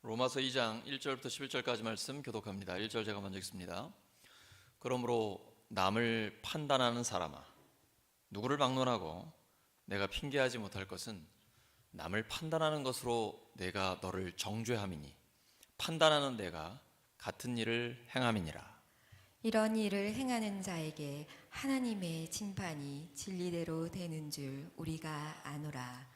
로마서 2장 1절부터 11절까지 말씀 교독합니다. 1절 제가 먼저 읽습니다. 그러므로 남을 판단하는 사람아, 누구를 막론하고 내가 핑계하지 못할 것은 남을 판단하는 것으로 내가 너를 정죄함이니 판단하는 내가 같은 일을 행함이니라. 이런 일을 행하는 자에게 하나님의 심판이 진리대로 되는 줄 우리가 아노라.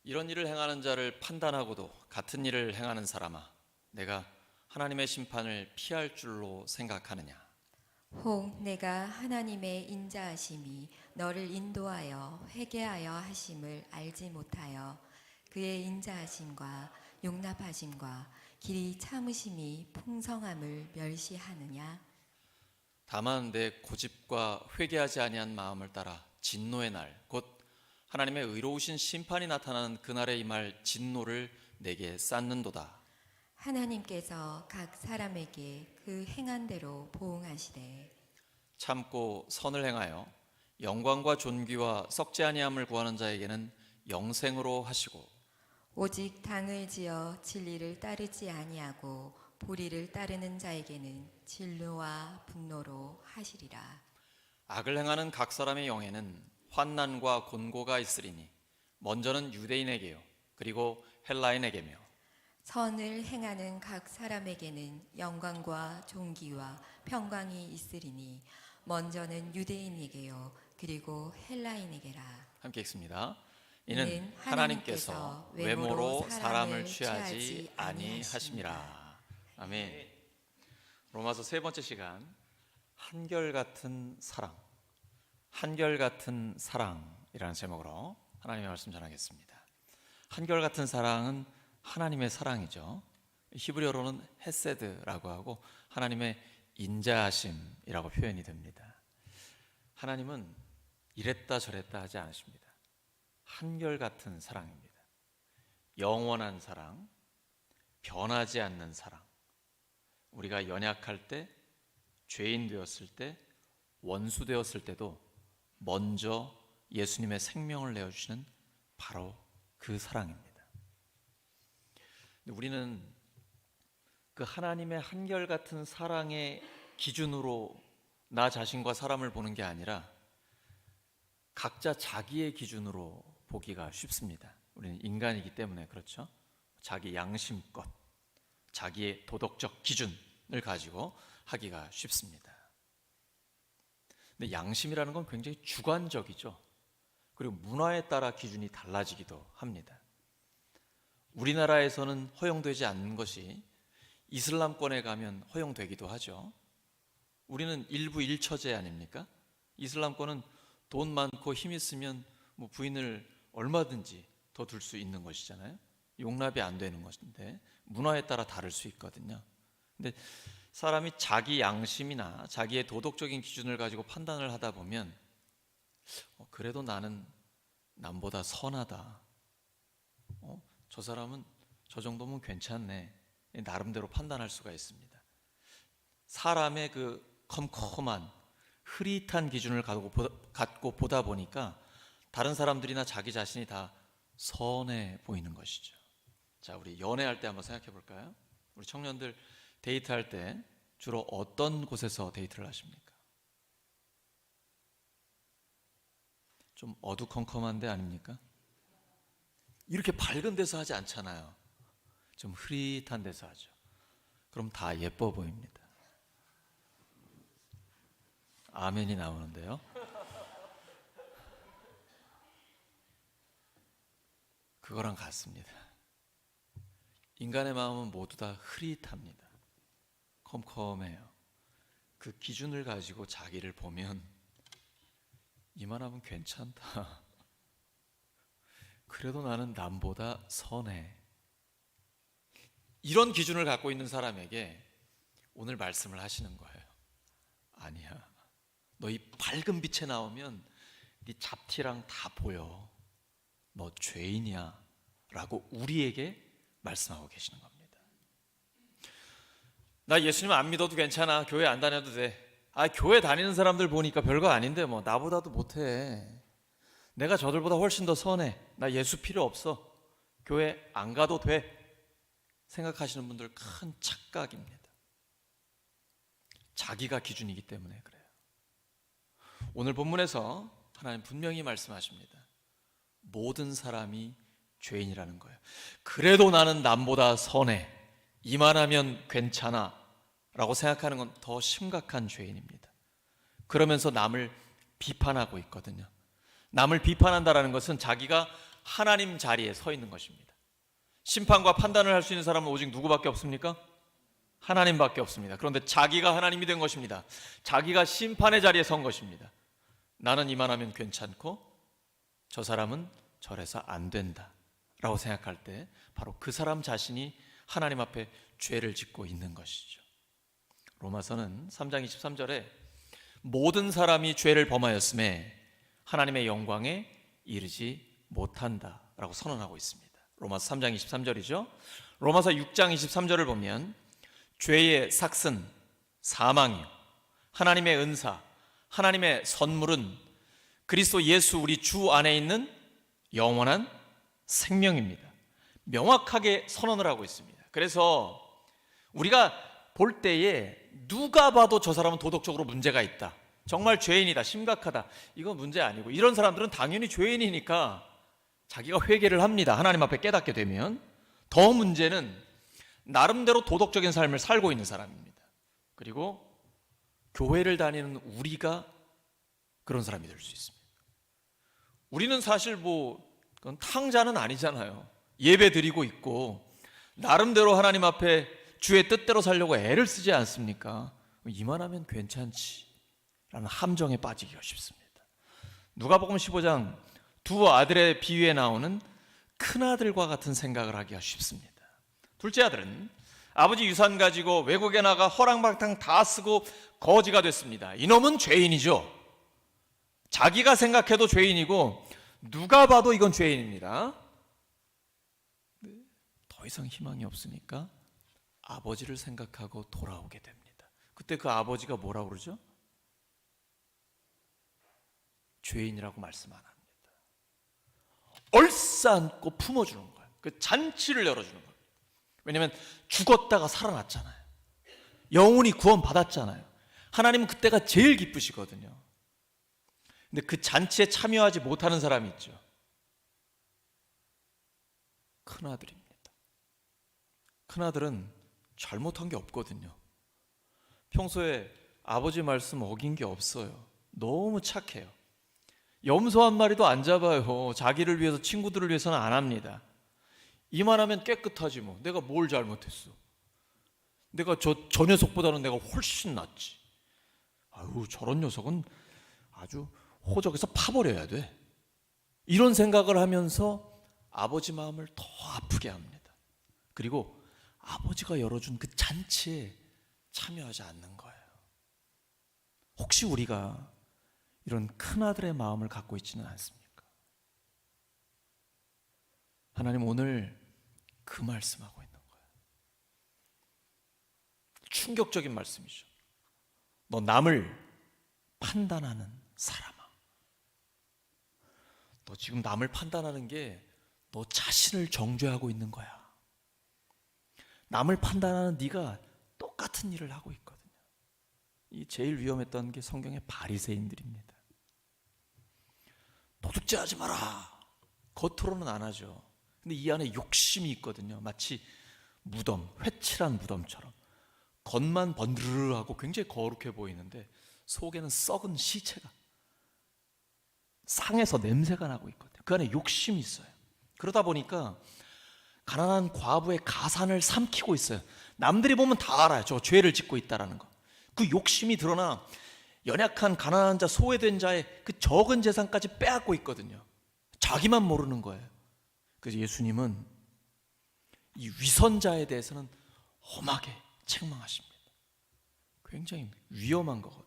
이런 일을 행하는 자를 판단하고도 같은 일을 행하는 사람아, 내가 하나님의 심판을 피할 줄로 생각하느냐. 혹 내가 하나님의 인자하심이 너를 인도하여 회개하여 하심을 알지 못하여 그의 인자하심과 용납하심과 길이 참으심이 풍성함을 멸시하느냐. 다만 내 고집과 회개하지 아니한 마음을 따라 진노의 날, 곧 하나님의 의로우신 심판이 나타나는 그날에 임할 진노를 내게 쌓는도다. 하나님께서 각 사람에게 그 행한 대로 보응하시되 참고 선을 행하여 영광과 존귀와 썩지 아니함을 구하는 자에게는 영생으로 하시고, 오직 당을 지어 진리를 따르지 아니하고 불의를 따르는 자에게는 진노와 분노로 하시리라. 악을 행하는 각 사람의 영에는 환난과 곤고가 있으리니 먼저는 유대인에게요, 그리고 헬라인에게며 선을 행하는 각 사람에게는 영광과 존귀와 평강이 있으리니 먼저는 유대인에게요 그리고 헬라인에게라. 함께 읽습니다. 이는 하나님께서 외모로 사람을 취하지 아니하심이라. 아멘. 로마서 세 번째 시간, 한결같은 사랑, 한결같은 사랑이라는 제목으로 하나님의 말씀 전하겠습니다. 한결같은 사랑은 하나님의 사랑이죠. 히브리어로는 헤세드라고 하고 하나님의 인자하심이라고 표현이 됩니다. 하나님은 이랬다 저랬다 하지 않으십니다. 한결같은 사랑입니다. 영원한 사랑, 변하지 않는 사랑. 우리가 연약할 때, 죄인 되었을 때, 원수 되었을 때도 먼저 예수님의 생명을 내어주시는 바로 그 사랑입니다. 우리는 그 하나님의 한결같은 사랑의 기준으로 나 자신과 사람을 보는 게 아니라 각자 자기의 기준으로 보기가 쉽습니다. 우리는 인간이기 때문에 그렇죠. 자기 양심껏 자기의 도덕적 기준을 가지고 하기가 쉽습니다. 근데 양심이라는 건 굉장히 주관적이죠. 그리고 문화에 따라 기준이 달라지기도 합니다. 우리나라에서는 허용되지 않는 것이 이슬람권에 가면 허용되기도 하죠. 우리는 일부 일처제 아닙니까? 이슬람권은 돈 많고 힘 있으면 뭐 부인을 얼마든지 더 둘 수 있는 것이잖아요. 용납이 안 되는 것인데 문화에 따라 다를 수 있거든요. 근데 사람이 자기 양심이나 자기의 도덕적인 기준을 가지고 판단을 하다 보면 그래도 나는 남보다 선하다. 저 사람은 저 정도면 괜찮네. 나름대로 판단할 수가 있습니다. 사람의 그 컴컴한 흐릿한 기준을 갖고 보다 보니까 다른 사람들이나 자기 자신이 다 선해 보이는 것이죠. 자, 우리 연애할 때 한번 생각해 볼까요? 우리 청년들 데이트할 때 주로 어떤 곳에서 데이트를 하십니까? 좀 어두컴컴한 데 아닙니까? 이렇게 밝은 데서 하지 않잖아요. 좀 흐릿한 데서 하죠. 그럼 다 예뻐 보입니다. 아멘이 나오는데요. 그거랑 같습니다. 인간의 마음은 모두 다 흐릿합니다. 컴컴해요. 그 기준을 가지고 자기를 보면 이만하면 괜찮다. 그래도 나는 남보다 선해. 이런 기준을 갖고 있는 사람에게 오늘 말씀을 하시는 거예요. 아니야. 너 이 밝은 빛에 나오면 네 잡티랑 다 보여. 너 죄인이야. 라고 우리에게 말씀하고 계시는 겁니다. 나 예수님 안 믿어도 괜찮아. 교회 안 다녀도 돼. 교회 다니는 사람들 보니까 별거 아닌데 뭐 나보다도 못해. 내가 저들보다 훨씬 더 선해. 나 예수 필요 없어. 교회 안 가도 돼. 생각하시는 분들 큰 착각입니다. 자기가 기준이기 때문에 그래요. 오늘 본문에서 하나님 분명히 말씀하십니다. 모든 사람이 죄인이라는 거예요. 그래도 나는 남보다 선해, 이만하면 괜찮아 라고 생각하는 건 더 심각한 죄인입니다. 그러면서 남을 비판하고 있거든요. 남을 비판한다는 것은 자기가 하나님 자리에 서 있는 것입니다. 심판과 판단을 할 수 있는 사람은 오직 누구밖에 없습니까? 하나님밖에 없습니다. 그런데 자기가 하나님이 된 것입니다. 자기가 심판의 자리에 선 것입니다. 나는 이만하면 괜찮고 저 사람은 저래서 안 된다 라고 생각할 때 바로 그 사람 자신이 하나님 앞에 죄를 짓고 있는 것이죠. 로마서는 3장 23절에 모든 사람이 죄를 범하였음에 하나님의 영광에 이르지 못한다 라고 선언하고 있습니다. 로마서 3장 23절이죠. 로마서 6장 23절을 보면 죄의 삭은 사망이요 하나님의 은사, 하나님의 선물은 그리스도 예수 우리 주 안에 있는 영원한 생명입니다. 명확하게 선언을 하고 있습니다. 그래서 우리가 볼 때에 누가 봐도 저 사람은 도덕적으로 문제가 있다, 정말 죄인이다, 심각하다, 이건 문제 아니고, 이런 사람들은 당연히 죄인이니까 자기가 회개를 합니다. 하나님 앞에 깨닫게 되면. 더 문제는 나름대로 도덕적인 삶을 살고 있는 사람입니다. 그리고 교회를 다니는 우리가 그런 사람이 될 수 있습니다. 우리는 사실 그건 탕자는 아니잖아요. 예배 드리고 있고 나름대로 하나님 앞에 주의 뜻대로 살려고 애를 쓰지 않습니까? 이만하면 괜찮지 라는 함정에 빠지기가 쉽습니다. 누가복음 15장 두 아들의 비유에 나오는 큰아들과 같은 생각을 하기가 쉽습니다. 둘째 아들은 아버지 유산 가지고 외국에 나가 허랑방탕 다 쓰고 거지가 됐습니다. 이놈은 죄인이죠. 자기가 생각해도 죄인이고 누가 봐도 이건 죄인입니다. 더 이상 희망이 없으니까 아버지를 생각하고 돌아오게 됩니다. 그때 그 아버지가 뭐라고 그러죠? 죄인이라고 말씀 안 합니다. 얼싸안고 품어주는 거예요. 그 잔치를 열어주는 거예요. 왜냐하면 죽었다가 살아났잖아요. 영혼이 구원받았잖아요. 하나님은 그때가 제일 기쁘시거든요. 근데 그 잔치에 참여하지 못하는 사람이 있죠. 큰아들입니다. 큰아들은 잘못한 게 없거든요. 평소에 아버지 말씀 어긴 게 없어요. 너무 착해요. 염소 한 마리도 안 잡아요. 자기를 위해서, 친구들을 위해서는 안 합니다. 이만하면 깨끗하지 뭐. 내가 뭘 잘못했어. 내가 저 녀석보다는 내가 훨씬 낫지. 아유, 저런 녀석은 아주 호적에서 파버려야 돼. 이런 생각을 하면서 아버지 마음을 더 아프게 합니다. 그리고 아버지가 열어준 그 잔치에 참여하지 않는 거예요. 혹시 우리가 이런 큰아들의 마음을 갖고 있지는 않습니까? 하나님 오늘 그 말씀하고 있는 거예요. 충격적인 말씀이죠. 너 남을 판단하는 사람아. 너 지금 남을 판단하는 게 너 자신을 정죄하고 있는 거야. 남을 판단하는 네가 똑같은 일을 하고 있거든요. 이 제일 위험했던 게 성경의 바리새인들입니다. 도둑질하지 마라. 겉으로는 안 하죠. 근데 이 안에 욕심이 있거든요. 마치 무덤, 회칠한 무덤처럼. 겉만 번드르르하고 굉장히 거룩해 보이는데 속에는 썩은 시체가, 상에서 냄새가 나고 있거든요. 그 안에 욕심이 있어요. 그러다 보니까 가난한 과부의 가산을 삼키고 있어요. 남들이 보면 다 알아요. 저 죄를 짓고 있다라는 거. 그 욕심이 드러나 연약한 가난한 자, 소외된 자의 그 적은 재산까지 빼앗고 있거든요. 자기만 모르는 거예요. 그래서 예수님은 이 위선자에 대해서는 험하게 책망하십니다. 굉장히 위험한 거거든요.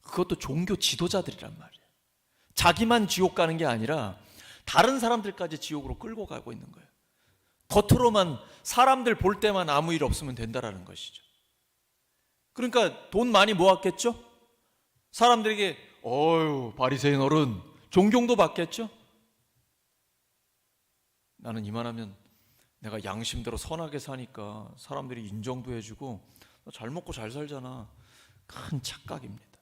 그것도 종교 지도자들이란 말이에요. 자기만 지옥 가는 게 아니라 다른 사람들까지 지옥으로 끌고 가고 있는 거예요. 겉으로만 사람들 볼 때만 아무 일 없으면 된다라는 것이죠. 그러니까 돈 많이 모았겠죠? 사람들에게 어휴 바리새인 어른 존경도 받겠죠? 나는 이만하면 내가 양심대로 선하게 사니까 사람들이 인정도 해주고 잘 먹고 잘 살잖아. 큰 착각입니다.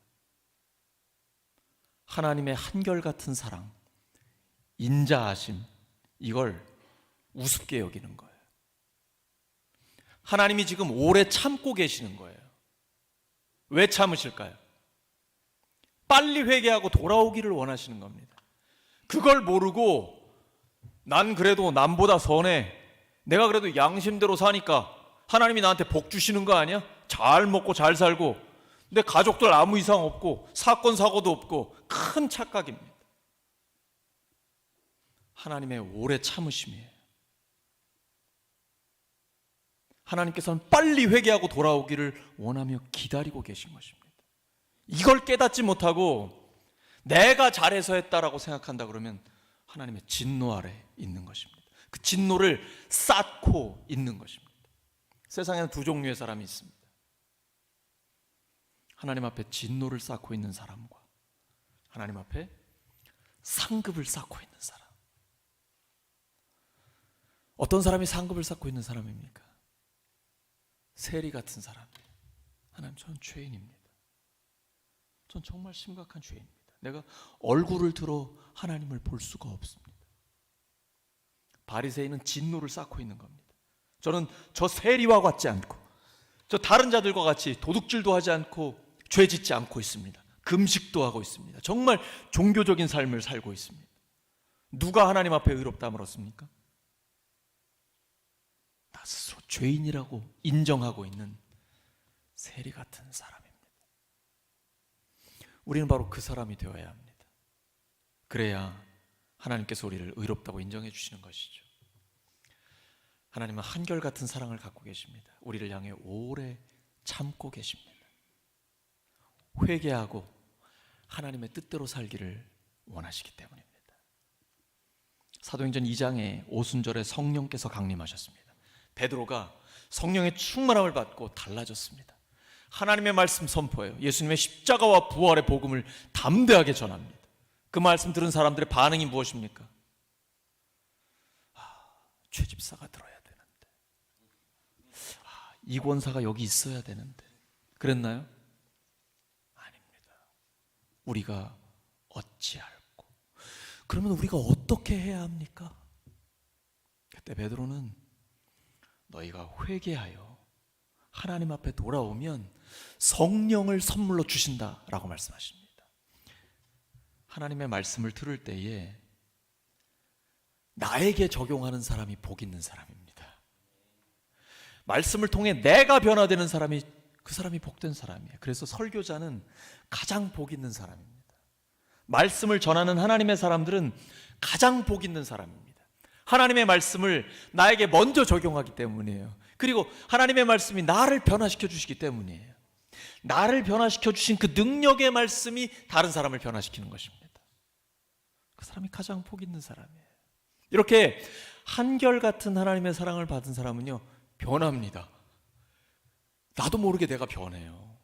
하나님의 한결같은 사랑, 인자하심, 이걸 우습게 여기는 거예요. 하나님이 지금 오래 참고 계시는 거예요. 왜 참으실까요? 빨리 회개하고 돌아오기를 원하시는 겁니다. 그걸 모르고 난 그래도 남보다 선해, 내가 그래도 양심대로 사니까 하나님이 나한테 복 주시는 거 아니야? 잘 먹고 잘 살고 내 가족들 아무 이상 없고 사건 사고도 없고, 큰 착각입니다. 하나님의 오래 참으심이에요. 하나님께서는 빨리 회개하고 돌아오기를 원하며 기다리고 계신 것입니다. 이걸 깨닫지 못하고 내가 잘해서 했다라고 생각한다 그러면 하나님의 진노 아래 있는 것입니다. 그 진노를 쌓고 있는 것입니다. 세상에는 두 종류의 사람이 있습니다. 하나님 앞에 진노를 쌓고 있는 사람과 하나님 앞에 상급을 쌓고 있는 사람. 어떤 사람이 상급을 쌓고 있는 사람입니까? 세리 같은 사람. 하나님, 전 죄인입니다. 전 정말 심각한 죄인입니다. 내가 얼굴을 들어 하나님을 볼 수가 없습니다. 바리새인은 진노를 쌓고 있는 겁니다. 저는 저 세리와 같지 않고 저 다른 자들과 같이 도둑질도 하지 않고 죄 짓지 않고 있습니다. 금식도 하고 있습니다. 정말 종교적인 삶을 살고 있습니다. 누가 하나님 앞에 의롭다함을 얻습니까? 나 스스로 죄인이라고 인정하고 있는 세리 같은 사람입니다. 우리는 바로 그 사람이 되어야 합니다. 그래야 하나님께서 우리를 의롭다고 인정해 주시는 것이죠. 하나님은 한결같은 사랑을 갖고 계십니다. 우리를 향해 오래 참고 계십니다. 회개하고 하나님의 뜻대로 살기를 원하시기 때문입니다. 사도행전 2장에 오순절에 성령께서 강림하셨습니다. 베드로가 성령의 충만함을 받고 달라졌습니다. 하나님의 말씀 선포해요. 예수님의 십자가와 부활의 복음을 담대하게 전합니다. 그 말씀 들은 사람들의 반응이 무엇입니까? 최집사가 들어야 되는데, 이 권사가 여기 있어야 되는데, 그랬나요? 아닙니다. 우리가 어찌할꼬? 그러면 우리가 어떻게 해야 합니까? 그때 베드로는 너희가 회개하여 하나님 앞에 돌아오면 성령을 선물로 주신다라고 말씀하십니다. 하나님의 말씀을 들을 때에 나에게 적용하는 사람이 복 있는 사람입니다. 말씀을 통해 내가 변화되는 사람이, 그 사람이 복된 사람이에요. 그래서 설교자는 가장 복 있는 사람입니다. 말씀을 전하는 하나님의 사람들은 가장 복 있는 사람입니다. 하나님의 말씀을 나에게 먼저 적용하기 때문이에요. 그리고 하나님의 말씀이 나를 변화시켜 주시기 때문이에요. 나를 변화시켜 주신 그 능력의 말씀이 다른 사람을 변화시키는 것입니다. 그 사람이 가장 복 있는 사람이에요. 이렇게 한결같은 하나님의 사랑을 받은 사람은요, 변합니다. 나도 모르게 내가 변해요.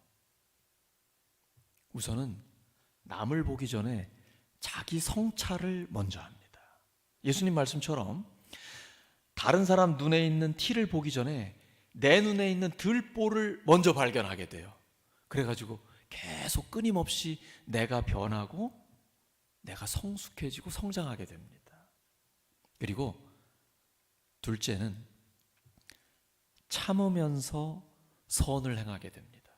우선은 남을 보기 전에 자기 성찰을 먼저 합니다. 예수님 말씀처럼 다른 사람 눈에 있는 티를 보기 전에 내 눈에 있는 들보를 먼저 발견하게 돼요. 그래가지고 계속 끊임없이 내가 변하고 내가 성숙해지고 성장하게 됩니다. 그리고 둘째는 참으면서 선을 행하게 됩니다.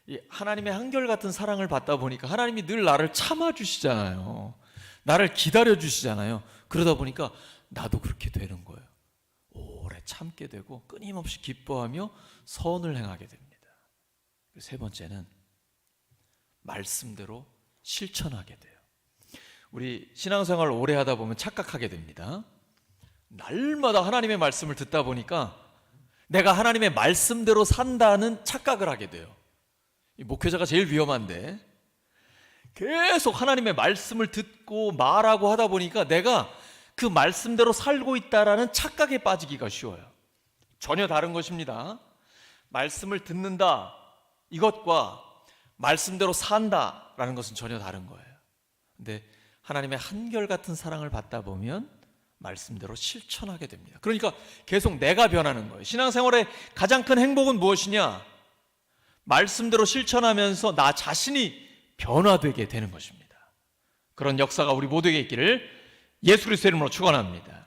이 하나님의 한결같은 사랑을 받다 보니까 하나님이 늘 나를 참아주시잖아요. 나를 기다려주시잖아요. 그러다 보니까 나도 그렇게 되는 거예요. 오래 참게 되고 끊임없이 기뻐하며 선을 행하게 됩니다. 세 번째는 말씀대로 실천하게 돼요. 우리 신앙생활을 오래 하다 보면 착각하게 됩니다. 날마다 하나님의 말씀을 듣다 보니까 내가 하나님의 말씀대로 산다는 착각을 하게 돼요. 이 목회자가 제일 위험한데, 계속 하나님의 말씀을 듣고 말하고 하다 보니까 내가 그 말씀대로 살고 있다라는 착각에 빠지기가 쉬워요. 전혀 다른 것입니다. 말씀을 듣는다, 이것과 말씀대로 산다라는 것은 전혀 다른 거예요. 근데 하나님의 한결같은 사랑을 받다 보면 말씀대로 실천하게 됩니다. 그러니까 계속 내가 변하는 거예요. 신앙생활의 가장 큰 행복은 무엇이냐? 말씀대로 실천하면서 나 자신이 변화되게 되는 것입니다. 그런 역사가 우리 모두에게 있기를 예수 그리스도의 이름으로 축원합니다.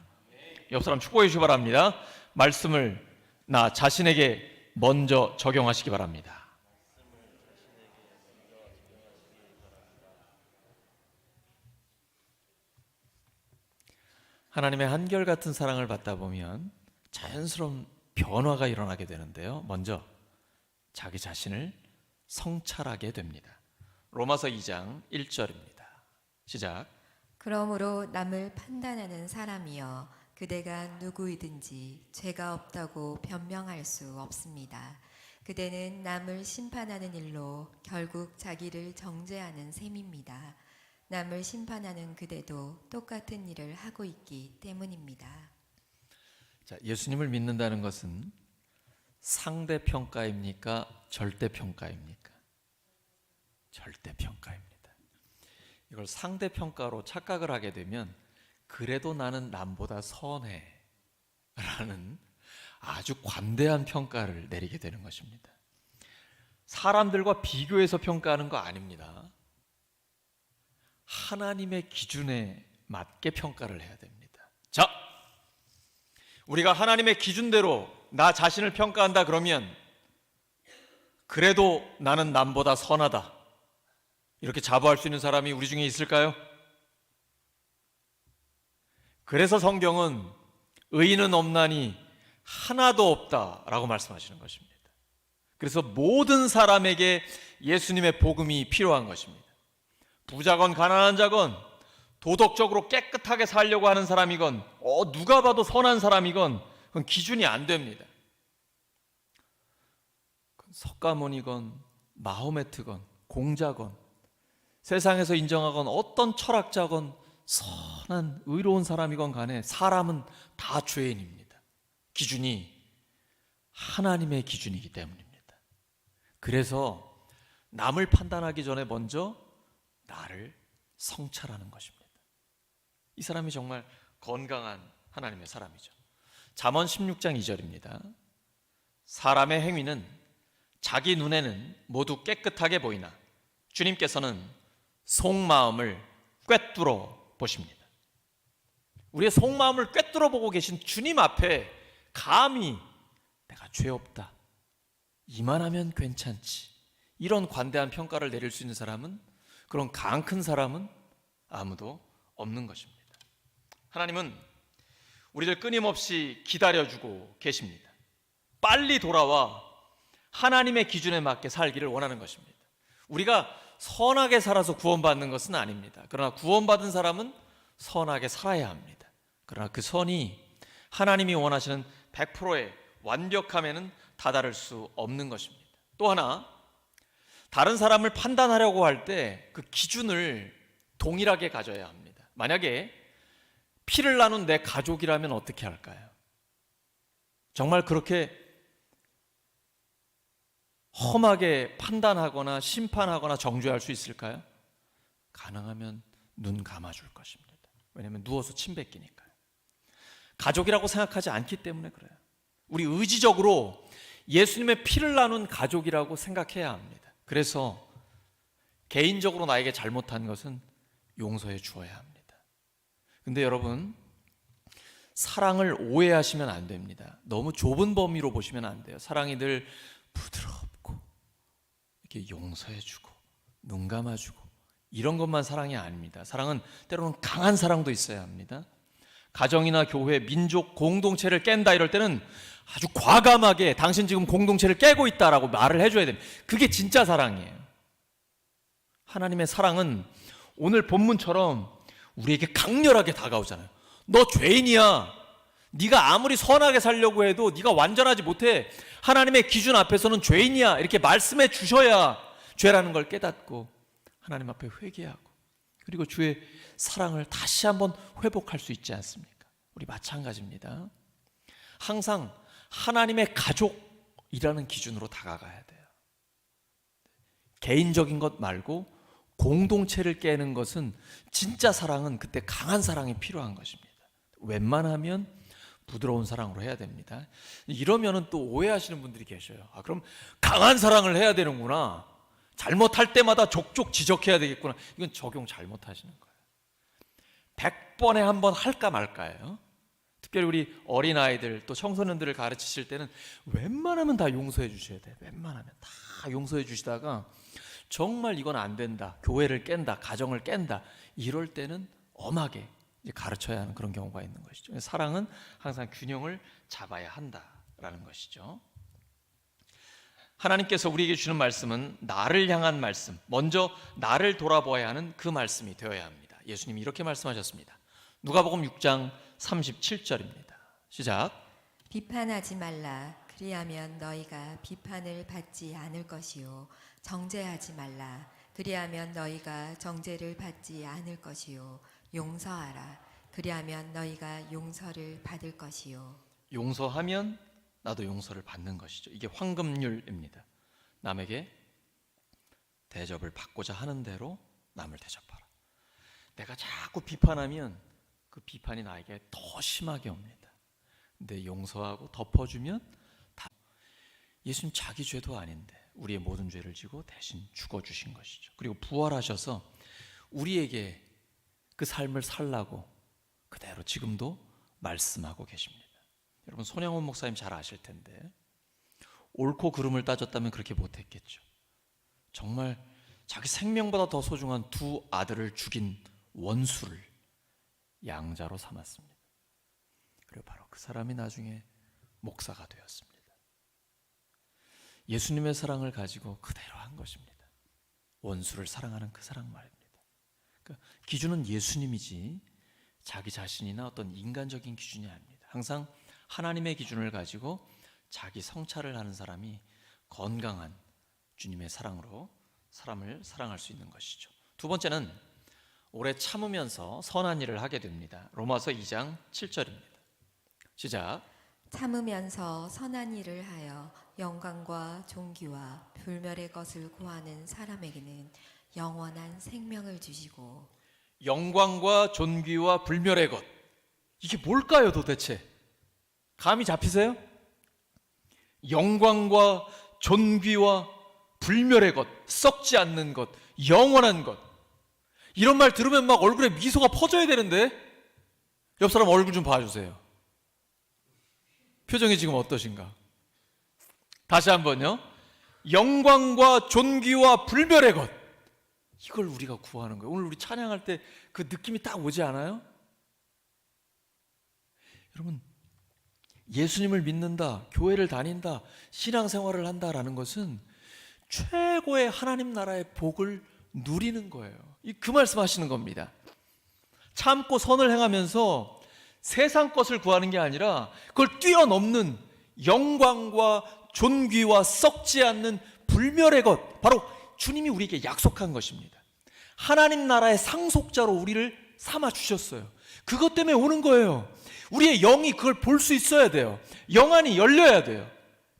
옆 사람 축복해 주시기 바랍니다. 말씀을 나 자신에게 먼저 적용하시기 바랍니다. 하나님의 한결같은 사랑을 받다 보면 자연스러운 변화가 일어나게 되는데요. 먼저 자기 자신을 성찰하게 됩니다. 로마서 2장 1절입니다. 시작. 그러므로 남을 판단하는 사람이여 그대가 누구이든지 죄가 없다고 변명할 수 없습니다. 그대는 남을 심판하는 일로 결국 자기를 정죄하는 셈입니다. 남을 심판하는 그대도 똑같은 일을 하고 있기 때문입니다. 자, 예수님을 믿는다는 것은 상대평가입니까? 절대평가입니까? 절대평가입니다. 이걸 상대평가로 착각을 하게 되면 그래도 나는 남보다 선해 라는 아주 관대한 평가를 내리게 되는 것입니다. 사람들과 비교해서 평가하는 거 아닙니다. 하나님의 기준에 맞게 평가를 해야 됩니다. 자, 우리가 하나님의 기준대로 나 자신을 평가한다 그러면 그래도 나는 남보다 선하다 이렇게 자부할 수 있는 사람이 우리 중에 있을까요? 그래서 성경은 의인은 없나니 하나도 없다라고 말씀하시는 것입니다. 그래서 모든 사람에게 예수님의 복음이 필요한 것입니다. 부자건 가난한 자건 도덕적으로 깨끗하게 살려고 하는 사람이건 누가 봐도 선한 사람이건 그건 기준이 안 됩니다. 석가모니건 마호메트건 공자건 세상에서 인정하건 어떤 철학자건 선한 의로운 사람이건 간에 사람은 다 죄인입니다. 기준이 하나님의 기준이기 때문입니다. 그래서 남을 판단하기 전에 먼저 나를 성찰하는 것입니다. 이 사람이 정말 건강한 하나님의 사람이죠. 잠언 16장 2절입니다. 사람의 행위는 자기 눈에는 모두 깨끗하게 보이나 주님께서는 속마음을 꿰뚫어 보십니다. 우리의 속마음을 꿰뚫어 보고 계신 주님 앞에 감히 내가 죄 없다, 이만하면 괜찮지, 이런 관대한 평가를 내릴 수 있는 사람은, 그런 강 큰 사람은 아무도 없는 것입니다. 하나님은 우리를 끊임없이 기다려주고 계십니다. 빨리 돌아와 하나님의 기준에 맞게 살기를 원하는 것입니다. 우리가 선하게 살아서 구원받는 것은 아닙니다. 그러나 구원받은 사람은 선하게 살아야 합니다. 그러나 그 선이 하나님이 원하시는 100%의 완벽함에는 다다를 수 없는 것입니다. 또 하나, 다른 사람을 판단하려고 할 때 그 기준을 동일하게 가져야 합니다. 만약에 피를 나눈 내 가족이라면 어떻게 할까요? 정말 그렇게 험하게 판단하거나 심판하거나 정죄할 수 있을까요? 가능하면 눈 감아줄 것입니다. 왜냐하면 누워서 침 뱉기니까요. 가족이라고 생각하지 않기 때문에 그래요. 우리 의지적으로 예수님의 피를 나눈 가족이라고 생각해야 합니다. 그래서 개인적으로 나에게 잘못한 것은 용서해 주어야 합니다. 근데 여러분, 사랑을 오해하시면 안 됩니다. 너무 좁은 범위로 보시면 안 돼요. 사랑이 늘 부드럽고 이렇게 용서해주고 눈 감아주고 이런 것만 사랑이 아닙니다. 사랑은 때로는 강한 사랑도 있어야 합니다. 가정이나 교회, 민족, 공동체를 깬다 이럴 때는 아주 과감하게 당신 지금 공동체를 깨고 있다라고 말을 해줘야 됩니다. 그게 진짜 사랑이에요. 하나님의 사랑은 오늘 본문처럼 우리에게 강렬하게 다가오잖아요. 너 죄인이야. 네가 아무리 선하게 살려고 해도 네가 완전하지 못해. 하나님의 기준 앞에서는 죄인이야. 이렇게 말씀해 주셔야 죄라는 걸 깨닫고 하나님 앞에 회개하고 그리고 주의 사랑을 다시 한번 회복할 수 있지 않습니까? 우리 마찬가지입니다. 항상 하나님의 가족이라는 기준으로 다가가야 돼요. 개인적인 것 말고 공동체를 깨는 것은 진짜 사랑은 그때 강한 사랑이 필요한 것입니다. 웬만하면 부드러운 사랑으로 해야 됩니다. 이러면은 또 오해하시는 분들이 계셔요. 아, 그럼 강한 사랑을 해야 되는구나. 잘못할 때마다 족족 지적해야 되겠구나. 이건 적용 잘못하시는 거예요. 100번에 한 번 할까 말까예요. 특별히 우리 어린아이들 또 청소년들을 가르치실 때는 웬만하면 다 용서해 주셔야 돼요. 웬만하면 다 용서해 주시다가 정말 이건 안 된다, 교회를 깬다, 가정을 깬다, 이럴 때는 엄하게 이제 가르쳐야 하는 그런 경우가 있는 것이죠. 사랑은 항상 균형을 잡아야 한다라는 것이죠. 하나님께서 우리에게 주는 말씀은 나를 향한 말씀, 먼저 나를 돌아보아야 하는 그 말씀이 되어야 합니다. 예수님이 이렇게 말씀하셨습니다. 누가복음 6장 37절입니다. 시작. 비판하지 말라. 그리하면 너희가 비판을 받지 않을 것이요. 정죄하지 말라. 그리하면 너희가 정죄를 받지 않을 것이요. 용서하라. 그리하면 너희가 용서를 받을 것이요. 용서하면 나도 용서를 받는 것이죠. 이게 황금률입니다. 남에게 대접을 받고자 하는 대로 남을 대접하라. 내가 자꾸 비판하면 그 비판이 나에게 더 심하게 옵니다. 근데 용서하고 덮어주면 다 예수님 자기 죄도 아닌데 우리의 모든 죄를 지고 대신 죽어주신 것이죠. 그리고 부활하셔서 우리에게 그 삶을 살라고 그대로 지금도 말씀하고 계십니다. 여러분 손영훈 목사님 잘 아실 텐데 옳고 그름을 따졌다면 그렇게 못했겠죠. 정말 자기 생명보다 더 소중한 두 아들을 죽인 원수를 양자로 삼았습니다. 그리고 바로 그 사람이 나중에 목사가 되었습니다. 예수님의 사랑을 가지고 그대로 한 것입니다. 원수를 사랑하는 그 사랑 말입니다. 그러니까 기준은 예수님이지 자기 자신이나 어떤 인간적인 기준이 아닙니다. 항상 하나님의 기준을 가지고 자기 성찰을 하는 사람이 건강한 주님의 사랑으로 사람을 사랑할 수 있는 것이죠. 두 번째는 오래 참으면서 선한 일을 하게 됩니다. 로마서 2장 7절입니다. 시작. 참으면서 선한 일을 하여 영광과 존귀와 불멸의 것을 구하는 사람에게는 영원한 생명을 주시고. 영광과 존귀와 불멸의 것, 이게 뭘까요 도대체? 감이 잡히세요? 영광과 존귀와 불멸의 것, 썩지 않는 것, 영원한 것, 이런 말 들으면 막 얼굴에 미소가 퍼져야 되는데 옆 사람 얼굴 좀 봐주세요. 표정이 지금 어떠신가? 다시 한번요. 영광과 존귀와 불멸의 것, 이걸 우리가 구하는 거예요. 오늘 우리 찬양할 때 그 느낌이 딱 오지 않아요? 여러분, 예수님을 믿는다, 교회를 다닌다, 신앙생활을 한다라는 것은 최고의 하나님 나라의 복을 누리는 거예요. 그 말씀하시는 겁니다. 참고 선을 행하면서 세상 것을 구하는 게 아니라 그걸 뛰어넘는 영광과 존귀와 썩지 않는 불멸의 것, 바로 주님이 우리에게 약속한 것입니다. 하나님 나라의 상속자로 우리를 삼아 주셨어요. 그것 때문에 오는 거예요. 우리의 영이 그걸 볼 수 있어야 돼요. 영안이 열려야 돼요.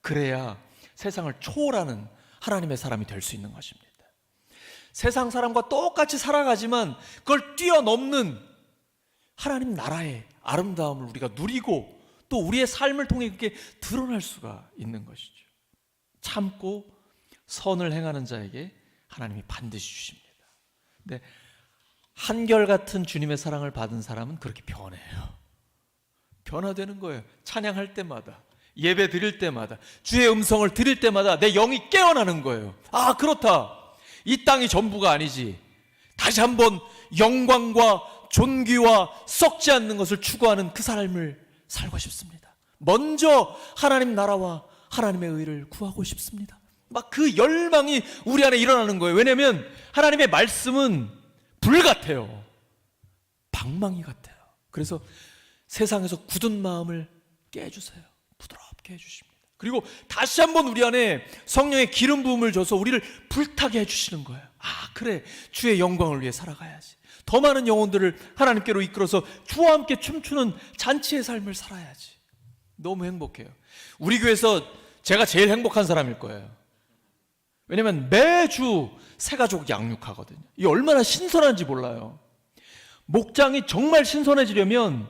그래야 세상을 초월하는 하나님의 사람이 될 수 있는 것입니다. 세상 사람과 똑같이 살아가지만 그걸 뛰어넘는 하나님 나라의 아름다움을 우리가 누리고 또 우리의 삶을 통해 그게 드러날 수가 있는 것이죠. 참고 선을 행하는 자에게 하나님이 반드시 주십니다. 근데 한결같은 주님의 사랑을 받은 사람은 그렇게 변해요. 변화되는 거예요. 찬양할 때마다, 예배 드릴 때마다, 주의 음성을 들을 때마다 내 영이 깨어나는 거예요. 아, 그렇다. 이 땅이 전부가 아니지. 다시 한번 영광과 존귀와 썩지 않는 것을 추구하는 그 삶을 살고 싶습니다. 먼저 하나님 나라와 하나님의 의를 구하고 싶습니다. 막 그 열망이 우리 안에 일어나는 거예요. 왜냐하면 하나님의 말씀은 불 같아요. 방망이 같아요. 그래서 세상에서 굳은 마음을 깨주세요. 부드럽게 해주십니다. 그리고 다시 한번 우리 안에 성령의 기름 부음을 줘서 우리를 불타게 해주시는 거예요. 아, 그래, 주의 영광을 위해 살아가야지. 더 많은 영혼들을 하나님께로 이끌어서 주와 함께 춤추는 잔치의 삶을 살아야지. 너무 행복해요. 우리 교회에서 제가 제일 행복한 사람일 거예요. 왜냐면 매주 새 가족 양육하거든요. 이게 얼마나 신선한지 몰라요. 목장이 정말 신선해지려면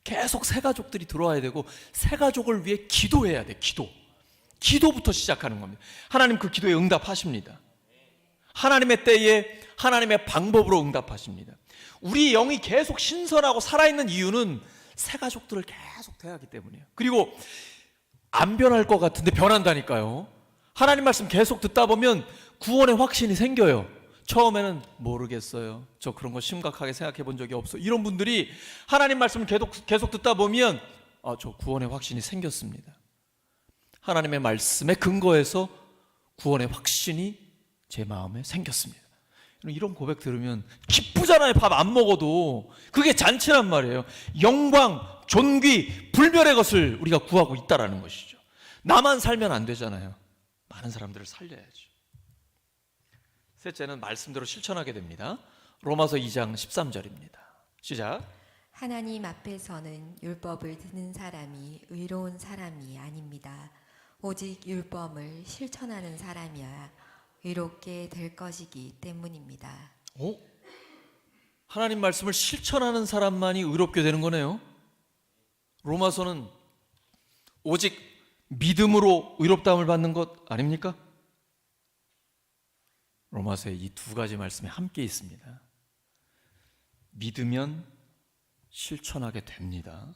계속 새 가족들이 들어와야 되고 새 가족을 위해 기도해야 돼. 기도부터 시작하는 겁니다. 하나님 그 기도에 응답하십니다. 하나님의 때에 하나님의 방법으로 응답하십니다. 우리 영이 계속 신선하고 살아있는 이유는 새 가족들을 계속 대하기 때문이에요. 그리고 안 변할 것 같은데 변한다니까요. 하나님 말씀 계속 듣다 보면 구원의 확신이 생겨요. 처음에는 모르겠어요. 저 그런 거 심각하게 생각해 본 적이 없어. 이런 분들이 하나님 말씀을 계속 듣다 보면 저 구원의 확신이 생겼습니다. 하나님의 말씀에 근거해서 구원의 확신이 제 마음에 생겼습니다. 이런 고백 들으면 기쁘잖아요. 밥 안 먹어도. 그게 잔치란 말이에요. 영광, 존귀, 불멸의 것을 우리가 구하고 있다라는 것이죠. 나만 살면 안 되잖아요. 많은 사람들을 살려야죠. 셋째는 말씀대로 실천하게 됩니다. 로마서 2장 13절입니다. 시작. 하나님 앞에서는 율법을 듣는 사람이 의로운 사람이 아닙니다. 오직 율법을 실천하는 사람이야 의롭게 될 것이기 때문입니다. 하나님 말씀을 실천하는 사람만이 의롭게 되는 거네요. 로마서는 오직 믿음으로 의롭다함을 받는 것 아닙니까? 로마서에 이 두 가지 말씀이 함께 있습니다. 믿으면 실천하게 됩니다.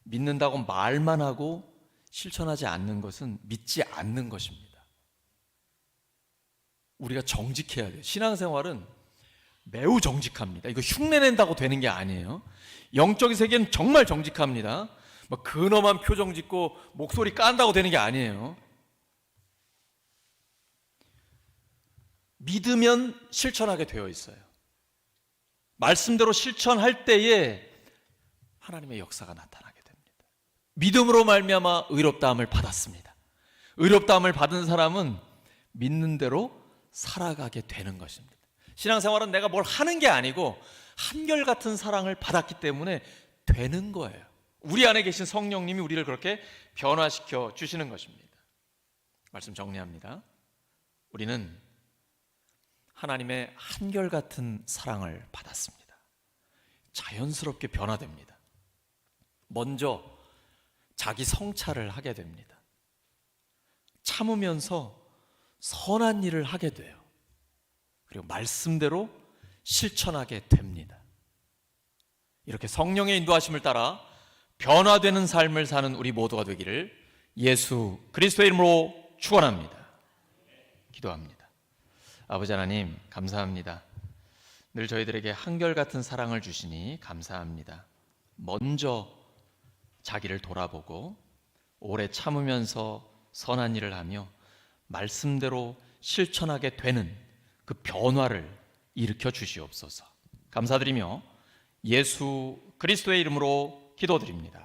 믿는다고 말만 하고 실천하지 않는 것은 믿지 않는 것입니다. 우리가 정직해야 돼요. 신앙생활은 매우 정직합니다. 이거 흉내낸다고 되는 게 아니에요. 영적인 세계는 정말 정직합니다. 뭐 근엄한 표정 짓고 목소리 깐다고 되는 게 아니에요. 믿으면 실천하게 되어 있어요. 말씀대로 실천할 때에 하나님의 역사가 나타나게 됩니다. 믿음으로 말미암아 의롭다함을 받았습니다. 의롭다함을 받은 사람은 믿는 대로 살아가게 되는 것입니다. 신앙생활은 내가 뭘 하는 게 아니고 한결같은 사랑을 받았기 때문에 되는 거예요. 우리 안에 계신 성령님이 우리를 그렇게 변화시켜 주시는 것입니다. 말씀 정리합니다. 우리는 하나님의 한결같은 사랑을 받았습니다. 자연스럽게 변화됩니다. 먼저 자기 성찰을 하게 됩니다. 참으면서 선한 일을 하게 돼요. 그리고 말씀대로 실천하게 됩니다. 이렇게 성령의 인도하심을 따라 변화되는 삶을 사는 우리 모두가 되기를 예수 그리스도의 이름으로 축원합니다. 기도합니다. 아버지 하나님 감사합니다. 늘 저희들에게 한결같은 사랑을 주시니 감사합니다. 먼저 자기를 돌아보고 오래 참으면서 선한 일을 하며 말씀대로 실천하게 되는 그 변화를 일으켜 주시옵소서. 감사드리며 예수 그리스도의 이름으로 기도드립니다.